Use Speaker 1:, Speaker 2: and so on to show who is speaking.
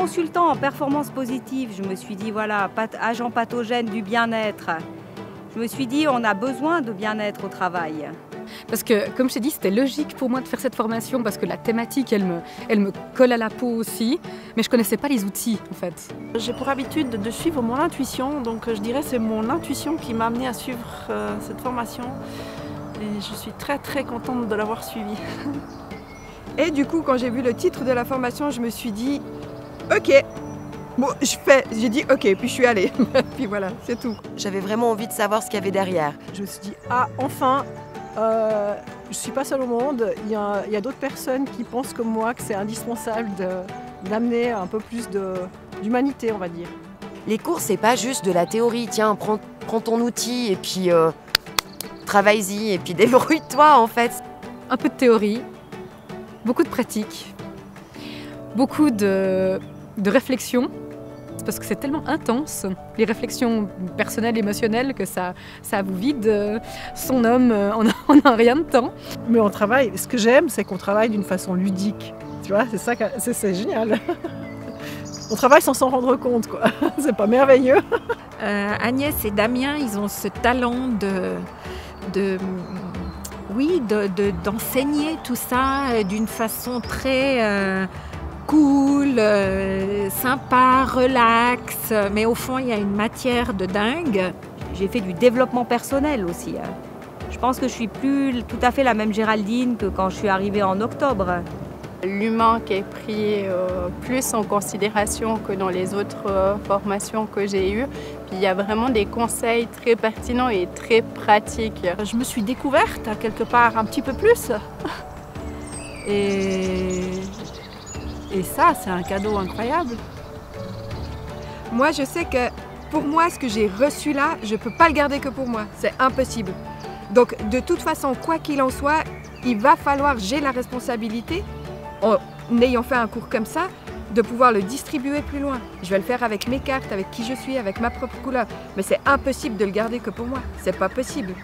Speaker 1: consultant en performance positive, je me suis dit, voilà, agent pathogène du bien-être. Je me suis dit, on a besoin de bien-être au travail.
Speaker 2: Parce que, comme je t'ai dit, c'était logique pour moi de faire cette formation parce que la thématique, elle me colle à la peau aussi, mais je ne connaissais pas les outils, en fait.
Speaker 3: J'ai pour habitude de suivre mon intuition, donc je dirais que c'est mon intuition qui m'a amenée à suivre cette formation. Et je suis très très contente de l'avoir suivie.
Speaker 4: Et du coup, quand j'ai vu le titre de la formation, je me suis dit, ok, bon, j'ai dit ok, puis je suis allée. Puis voilà, c'est tout.
Speaker 5: J'avais vraiment envie de savoir ce qu'il y avait derrière.
Speaker 3: Je me suis dit, ah enfin, je ne suis pas seule au monde, il y a d'autres personnes qui pensent comme moi que c'est indispensable d'amener un peu plus d'humanité, on va dire.
Speaker 5: Les cours, c'est pas juste de la théorie. Tiens, prends ton outil et puis travaille-y et puis débrouille-toi en fait.
Speaker 2: Un peu de théorie, beaucoup de pratique, beaucoup de réflexion, parce que c'est tellement intense, les réflexions personnelles, émotionnelles, que ça vous vide son homme en un rien de temps.
Speaker 3: Mais on travaille, ce que j'aime, c'est qu'on travaille d'une façon ludique. Tu vois, c'est ça, c'est génial. On travaille sans s'en rendre compte, quoi. C'est pas merveilleux.
Speaker 6: Agnès et Damien, ils ont ce talent d'enseigner tout ça d'une façon très cool, sympa, relax, mais au fond il y a une matière de dingue.
Speaker 1: J'ai fait du développement personnel aussi. Je pense que je suis plus tout à fait la même Géraldine que quand je suis arrivée en octobre.
Speaker 7: L'humain qui est pris plus en considération que dans les autres formations que j'ai eues. Puis il y a vraiment des conseils très pertinents et très pratiques.
Speaker 3: Je me suis découverte à quelque part un petit peu plus. Et ça, c'est un cadeau incroyable.
Speaker 4: Moi, je sais que pour moi, ce que j'ai reçu là, je ne peux pas le garder que pour moi. C'est impossible. Donc, de toute façon, quoi qu'il en soit, il va falloir, j'ai la responsabilité, en ayant fait un cours comme ça, de pouvoir le distribuer plus loin. Je vais le faire avec mes cartes, avec qui je suis, avec ma propre couleur. Mais c'est impossible de le garder que pour moi. C'est pas possible.